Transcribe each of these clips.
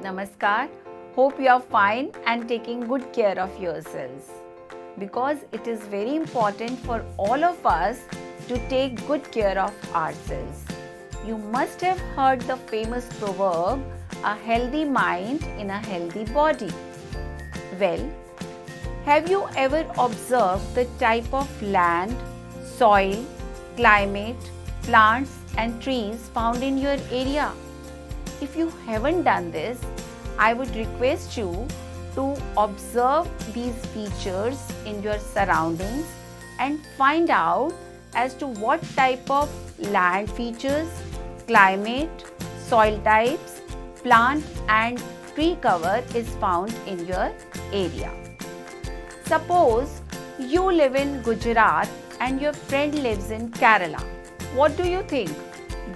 Namaskar. Hope you are fine and taking good care of yourselves. Because it is very important for all of us to take good care of ourselves. You must have heard the famous proverb, a healthy mind in a healthy body. Well, have you ever observed the type of land, soil, climate, plants and trees found in your area? If you haven't done this, I would request you to observe these features in your surroundings and find out as to what type of land features, climate, soil types, plant and tree cover is found in your area. Suppose you live in Gujarat and your friend lives in Kerala. What do you think?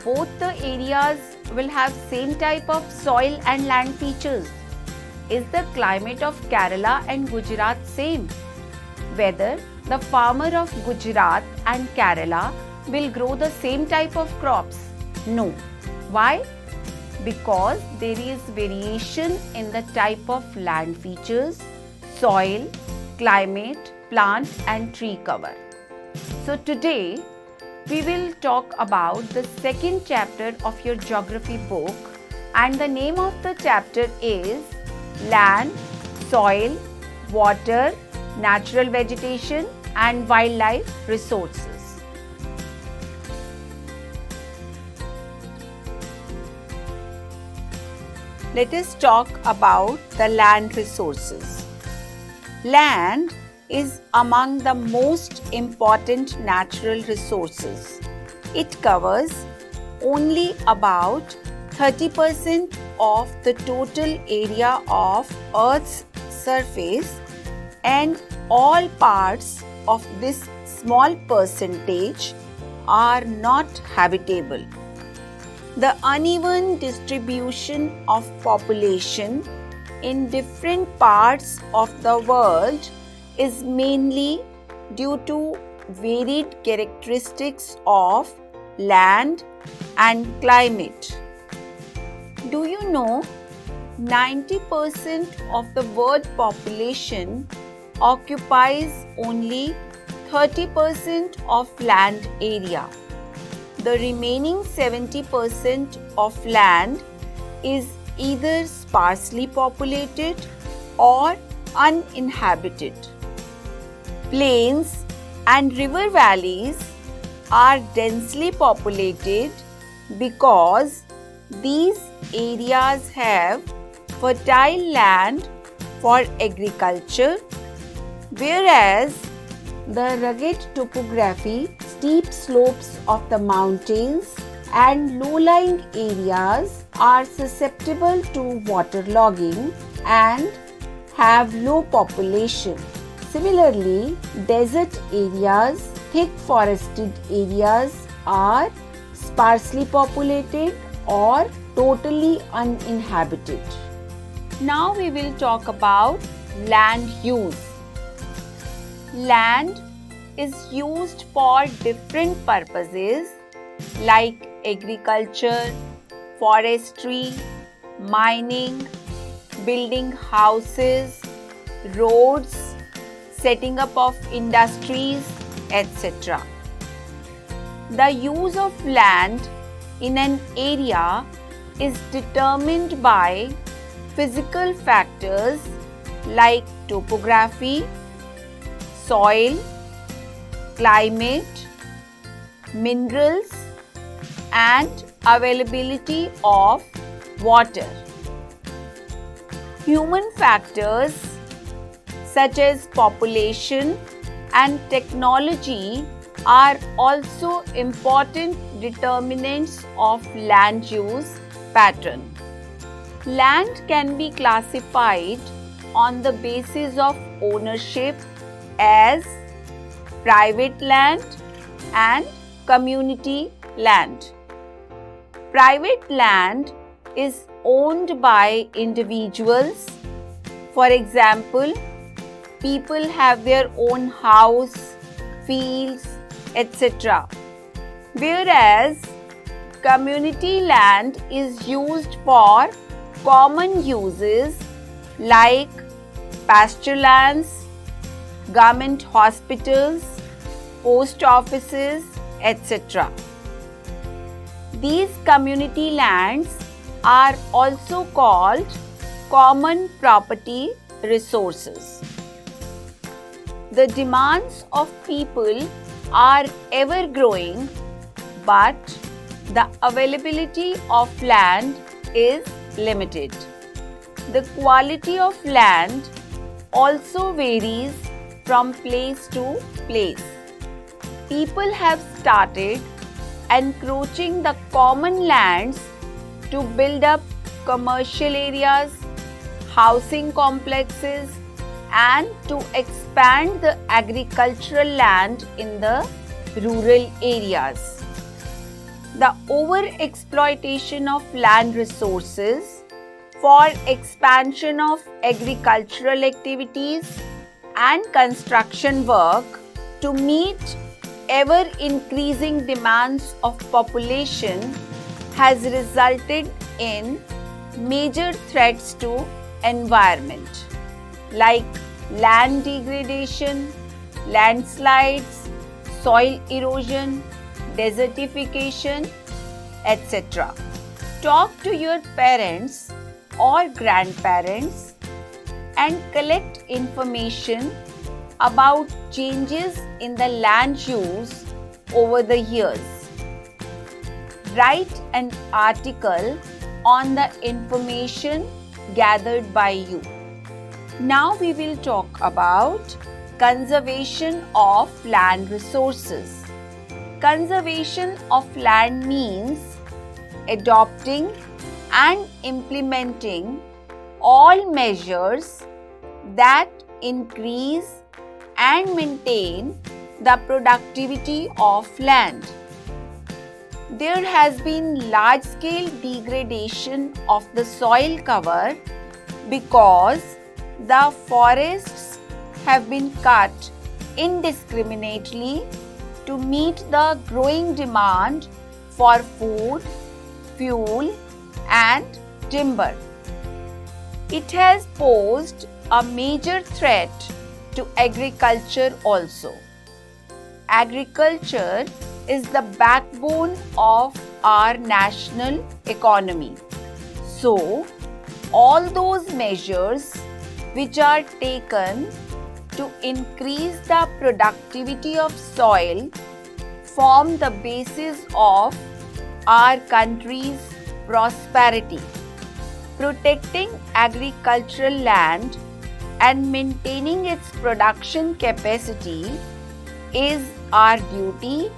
Both the areas will have same type of soil and land features. Is the climate of Kerala and Gujarat same? Whether the farmer of Gujarat and Kerala will grow the same type of crops? No. Why? Because there is variation in the type of land features, soil, climate, plant and tree cover. So today, we will talk about the second chapter of your geography book, and the name of the chapter is Land, Soil, Water, Natural Vegetation and Wildlife Resources. Let us talk about the land resources. Land is among the most important natural resources. It covers only about 30% of the total area of Earth's surface, and all parts of this small percentage are not habitable. The uneven distribution of population in different parts of the world is mainly due to varied characteristics of land and climate. Do you know 90% of the world population occupies only 30% of land area? The remaining 70% of land is either sparsely populated or uninhabited. Plains and river valleys are densely populated because these areas have fertile land for agriculture, whereas the rugged topography, steep slopes of the mountains and low-lying areas are susceptible to waterlogging and have low population. Similarly, desert areas, thick forested areas are sparsely populated or totally uninhabited. Now we will talk about land use. Land is used for different purposes like agriculture, forestry, mining, building houses, roads, setting up of industries, etc. The use of land in an area is determined by physical factors like topography, soil, climate, minerals and availability of water. Human factors such as population and technology are also important determinants of land use pattern. Land can be classified on the basis of ownership as private land and community land. Private land is owned by individuals. For example, people have their own house, fields, etc. Whereas community land is used for common uses like pasture lands, government hospitals, post offices, etc. These community lands are also called common property resources. The demands of people are ever growing, but the availability of land is limited. The quality of land also varies from place to place. People have started encroaching the common lands to build up commercial areas, housing complexes, and to expand the agricultural land in the rural areas. The over-exploitation of land resources for expansion of agricultural activities and construction work to meet ever-increasing demands of population has resulted in major threats to environment like land degradation, landslides, soil erosion, desertification, etc. Talk to your parents or grandparents and collect information about changes in the land use over the years. Write an article on the information gathered by you. Now we will talk about conservation of land resources. Conservation of land means adopting and implementing all measures that increase and maintain the productivity of land. There has been large-scale degradation of the soil cover because the forests have been cut indiscriminately to meet the growing demand for food, fuel, and timber. It has posed a major threat to agriculture also. Agriculture is the backbone of our national economy. So, all those measures which are taken to increase the productivity of soil form the basis of our country's prosperity. Protecting agricultural land and maintaining its production capacity is our duty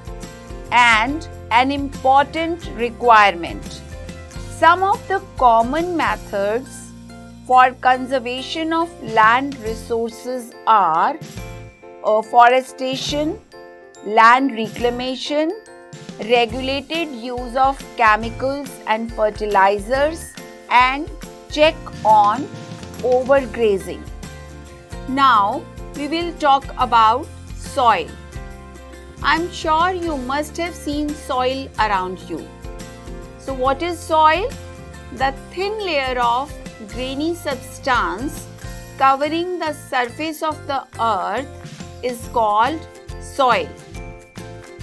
and an important requirement. Some of the common methods for conservation of land resources are forestation, land reclamation, regulated use of chemicals and fertilizers, and check on overgrazing. Now we will talk about soil. I'm sure you must have seen soil around you. So what is soil? The thin layer of grainy substance covering the surface of the earth is called soil.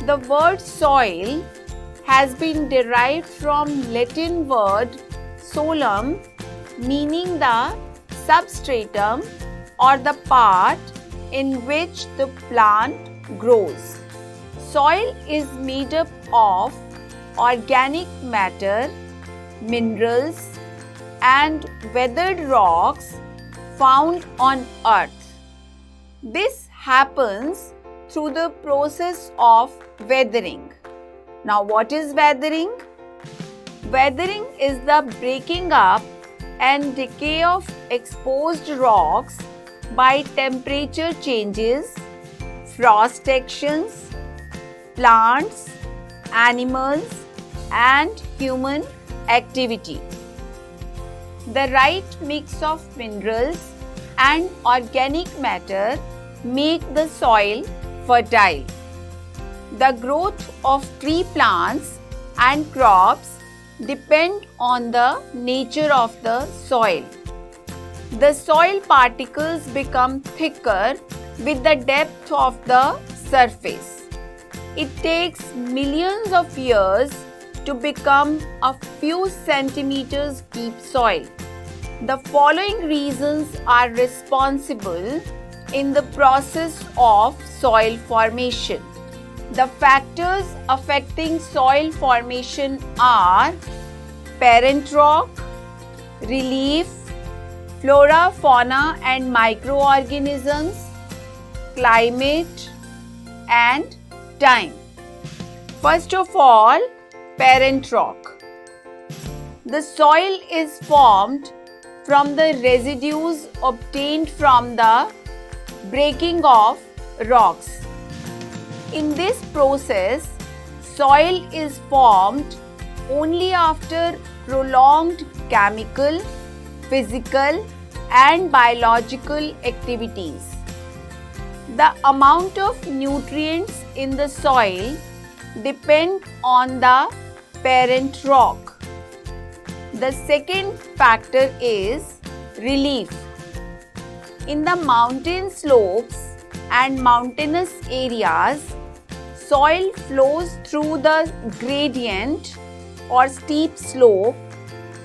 The word soil has been derived from Latin word solum, meaning the substratum or the part in which the plant grows. Soil is made up of organic matter, minerals, and weathered rocks found on earth. This happens through the process of weathering. Now, what is weathering? Weathering is the breaking up and decay of exposed rocks by temperature changes, frost actions, plants, animals, and human activity. The right mix of minerals and organic matter make the soil fertile. The growth of tree plants and crops depend on the nature of the soil. The soil particles become thicker with the depth of the surface. It takes millions of years to become a few centimeters deep soil. The following reasons are responsible in the process of soil formation. The factors affecting soil formation are parent rock, relief, flora, fauna and microorganisms, climate and time. First of all, parent rock. The soil is formed from the residues obtained from the breaking of rocks. In this process, soil is formed only after prolonged chemical, physical and biological activities. The amount of nutrients in the soil depend on the parent rock. The second factor is relief. In the mountain slopes and mountainous areas, soil flows through the gradient or steep slope,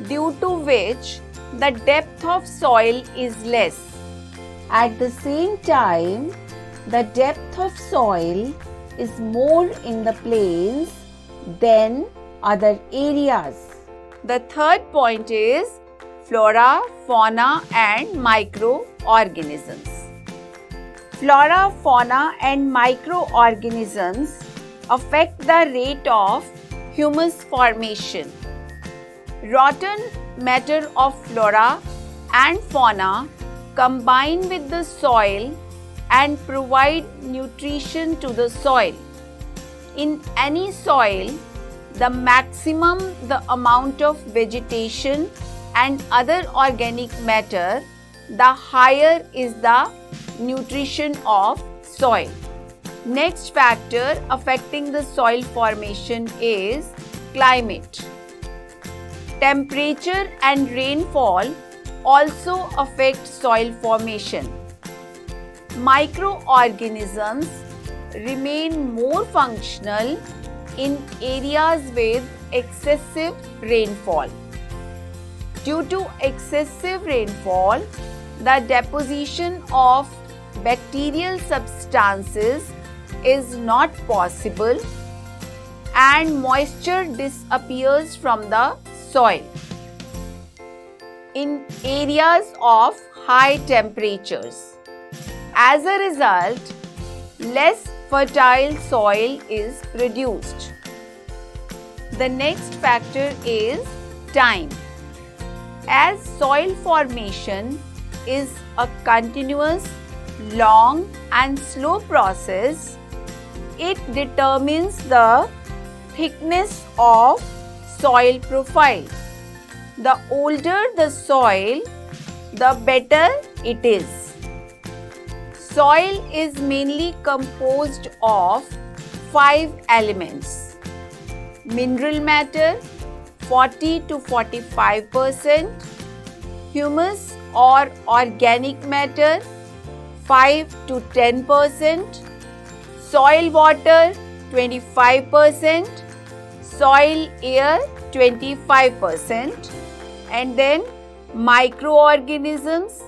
due to which the depth of soil is less. At the same time, the depth of soil is more in the plains than other areas. The third point is flora, fauna and microorganisms. Flora, fauna and microorganisms affect the rate of humus formation. Rotten matter of flora and fauna combine with the soil and provide nutrition to the soil. In any soil, the maximum the amount of vegetation and other organic matter, the higher is the nutrition of soil. Next factor affecting the soil formation is climate. Temperature and rainfall also affect soil formation. Microorganisms remain more functional in areas with excessive rainfall. Due to excessive rainfall, the deposition of bacterial substances is not possible and moisture disappears from the soil. In areas of high temperatures, as a result, less fertile soil is produced. The next factor is time. As soil formation is a continuous, long and slow process, it determines the thickness of soil profile. The older the soil, the better it is. Soil is mainly composed of 5 elements: mineral matter 40 to 45%, humus or organic matter 5 to 10%, soil water 25%, soil air 25%, and then microorganisms,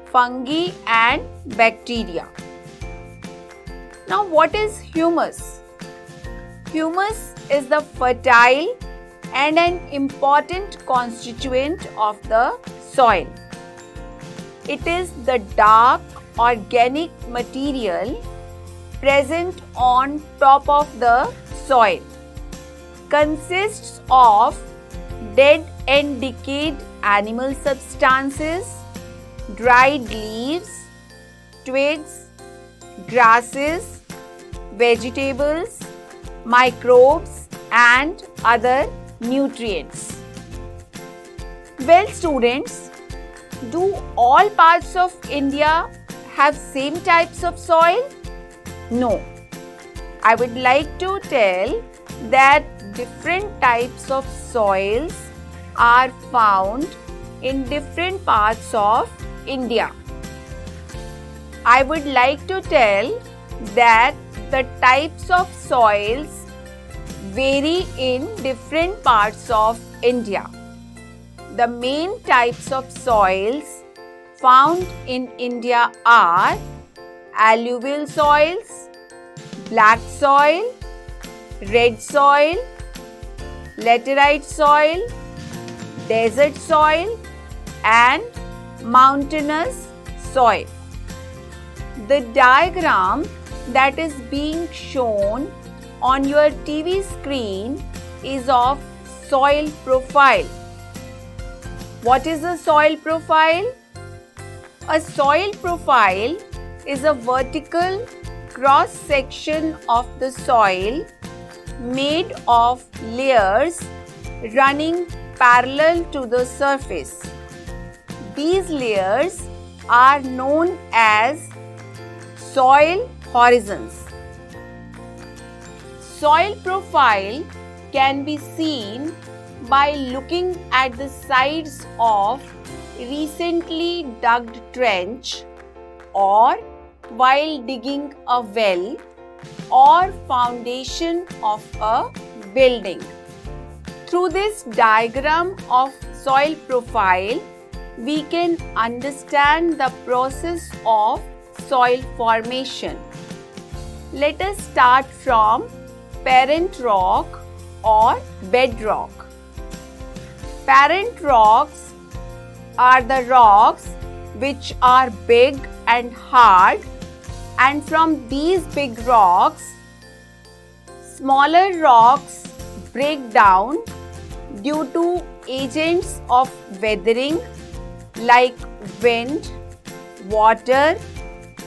fungi and bacteria. Now, what is humus? Humus is the fertile and an important constituent of the soil. It is the dark organic material present on top of the soil. Consists of dead and decayed animal substances, dried leaves, twigs, grasses, vegetables, microbes and other nutrients. Well students, do all parts of India have same types of soil? No. I would like to tell that different types of soils are found in different parts of India. I would like to tell that the types of soils vary in different parts of India. The main types of soils found in India are alluvial soils, black soil, red soil, laterite soil, desert soil and mountainous soil. The diagram that is being shown on your TV screen is of soil profile. What is a soil profile? A soil profile is a vertical cross section of the soil made of layers running parallel to the surface. These layers are known as soil horizons. Soil profile can be seen by looking at the sides of recently dug trench or while digging a well or foundation of a building. Through this diagram of soil profile, we can understand the process of soil formation. Let us start from parent rock or bedrock. Parent rocks are the rocks which are big and hard, and from these big rocks, smaller rocks break down due to agents of weathering like wind, water,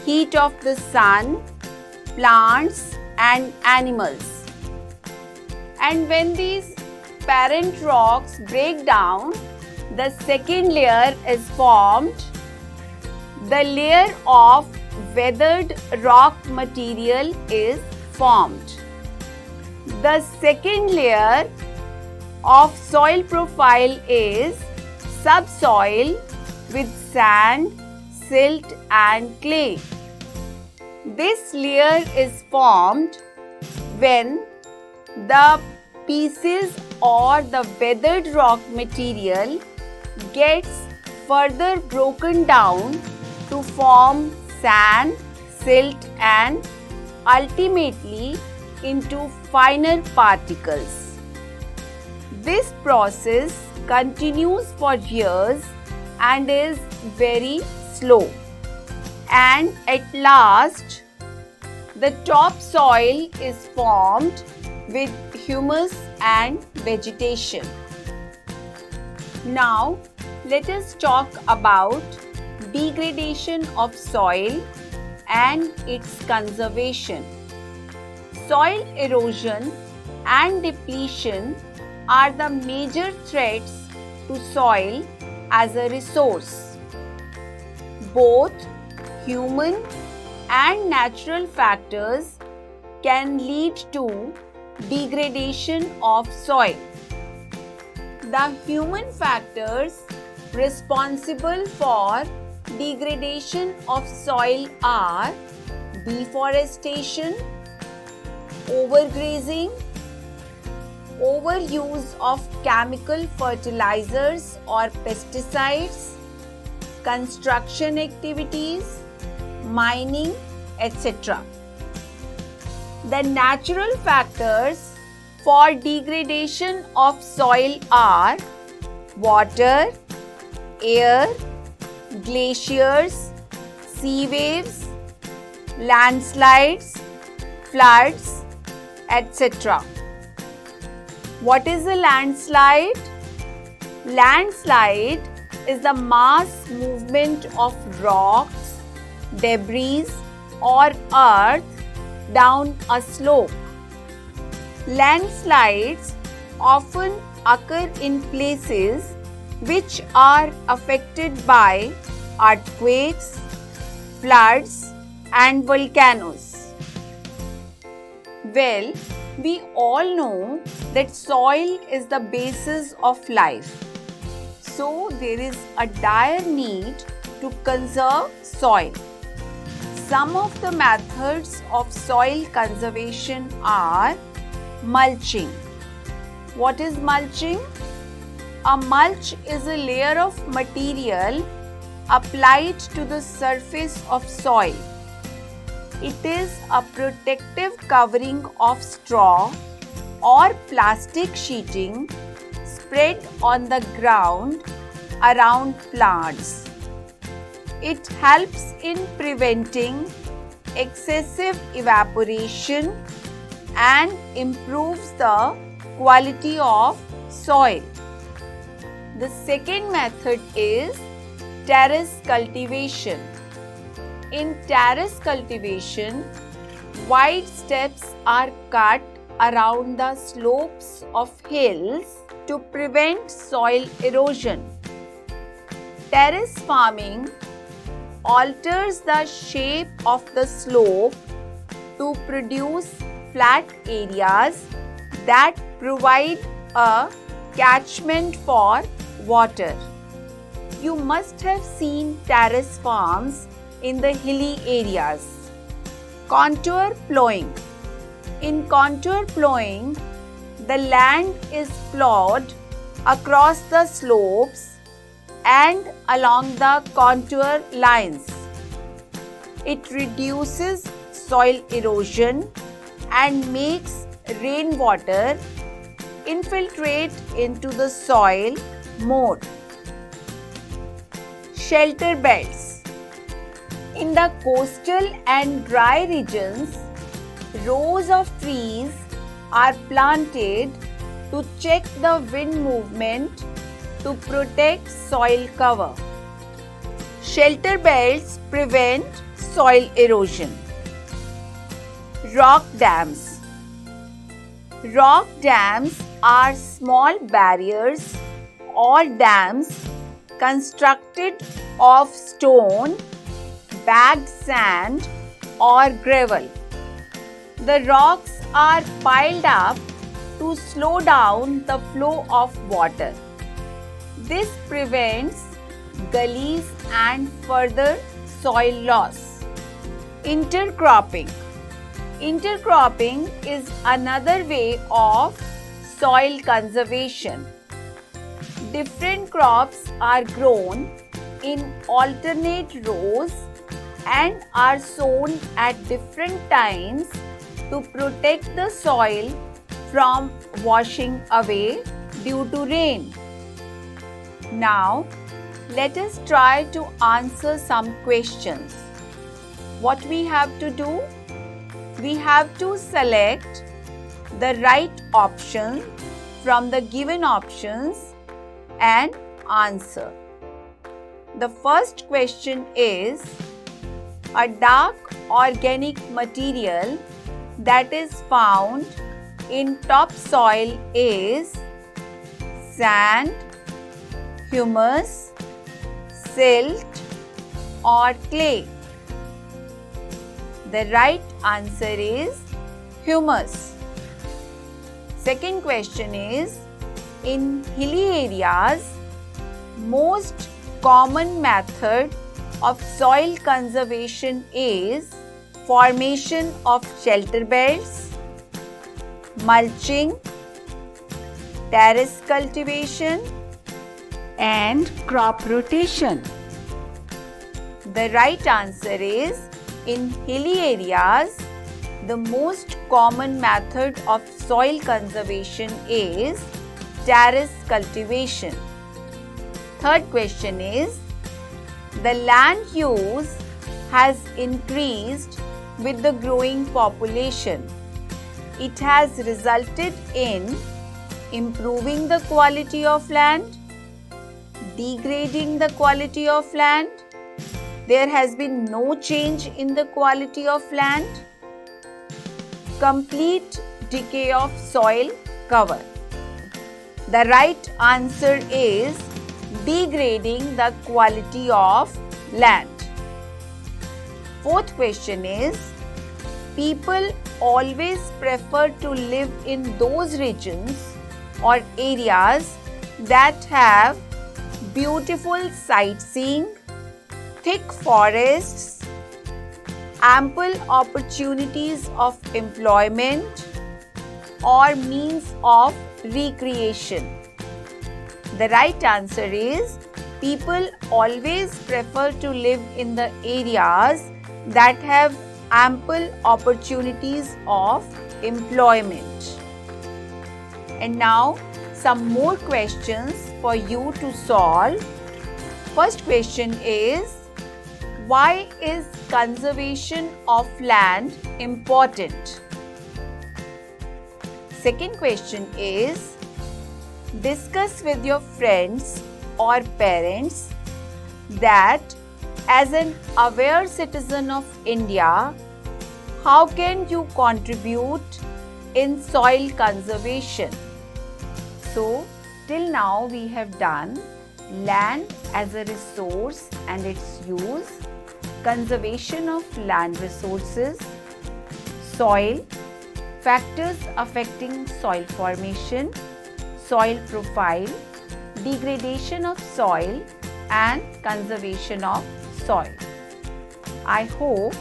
heat of the sun, plants and animals. And when these parent rocks break down, the second layer is formed. The layer of weathered rock material is formed. The second layer of soil profile is subsoil with sand, silt and clay. This layer is formed when the pieces or the weathered rock material gets further broken down to form sand, silt and ultimately into finer particles. This process continues for years and is very slow. And at last, the topsoil is formed with humus and vegetation. Now, let us talk about degradation of soil and its conservation. Soil erosion and depletion are the major threats to soil as a resource. Both human and natural factors can lead to degradation of soil. The human factors responsible for degradation of soil are deforestation, overgrazing, overuse of chemical fertilizers or pesticides, construction activities, mining, etc. The natural factors for degradation of soil are water, air, glaciers, sea waves, landslides, floods, etc. What is a landslide? Landslide is the mass movement of rocks, debris or earth down a slope. Landslides often occur in places which are affected by earthquakes, floods and volcanoes. Well, We all know that soil is the basis of life. So there is a dire need to conserve soil. Some of the methods of soil conservation are mulching. What is mulching? A mulch is a layer of material applied to the surface of soil. It is a protective covering of straw or plastic sheeting spread on the ground around plants. It helps in preventing excessive evaporation and improves the quality of soil. The second method is terrace cultivation. In terrace cultivation, wide steps are cut around the slopes of hills to prevent soil erosion. Terrace farming alters the shape of the slope to produce flat areas that provide a catchment for water. You must have seen terrace farms in the hilly areas. Contour plowing. In contour plowing, the land is plowed across the slopes and along the contour lines. It reduces soil erosion and makes rainwater infiltrate into the soil more. Shelter belts. In the coastal and dry regions, rows of trees are planted to check the wind movement to protect soil cover. Shelter belts prevent soil erosion. Rock dams. Rock dams are small barriers or dams constructed of stone, bagged sand or gravel. The rocks are piled up to slow down the flow of water. This prevents gullies and further soil loss. Intercropping. Intercropping is another way of soil conservation. Different crops are grown in alternate rows and are sown at different times to protect the soil from washing away due to rain. Now, let us try to answer some questions. What we have to do? We have to select the right option from the given options and answer. The first question is, a dark organic material that is found in topsoil is sand, humus, silt or clay. The right answer is humus. Second question is, in hilly areas, most common method of soil conservation is formation of shelter belts, mulching, terrace cultivation and crop rotation. The right answer is, in hilly areas, the most common method of soil conservation is terrace cultivation. Third question is, the land use has increased with the growing population. It has resulted in improving the quality of land, degrading the quality of land. There has been no change in the quality of land. Complete decay of soil cover. The right answer is degrading the quality of land. Fourth question is, people always prefer to live in those regions or areas that have beautiful sightseeing, thick forests, ample opportunities of employment or means of recreation? The right answer is people always prefer to live in the areas that have ample opportunities of employment. And now some more questions for you to solve. First question is, why is conservation of land important? Second question is, discuss with your friends or parents that as an aware citizen of India, how can you contribute in soil conservation? So, till now we have done land as a resource and its use, conservation of land resources, soil, factors affecting soil formation, soil profile, degradation of soil and conservation of soil. I hope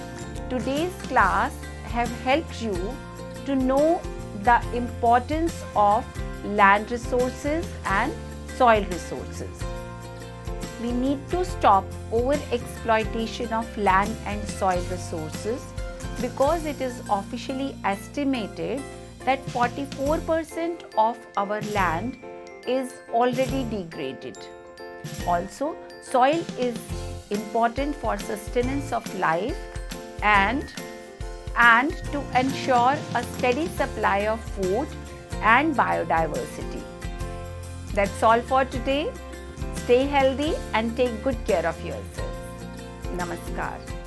today's class have helped you to know the importance of land resources and soil resources. We need to stop over-exploitation of land and soil resources because it is officially estimated that 44% of our land is already degraded. Also, soil is important for sustenance of life and to ensure a steady supply of food and biodiversity. That's all for today. Stay healthy and take good care of yourselves. Namaskar.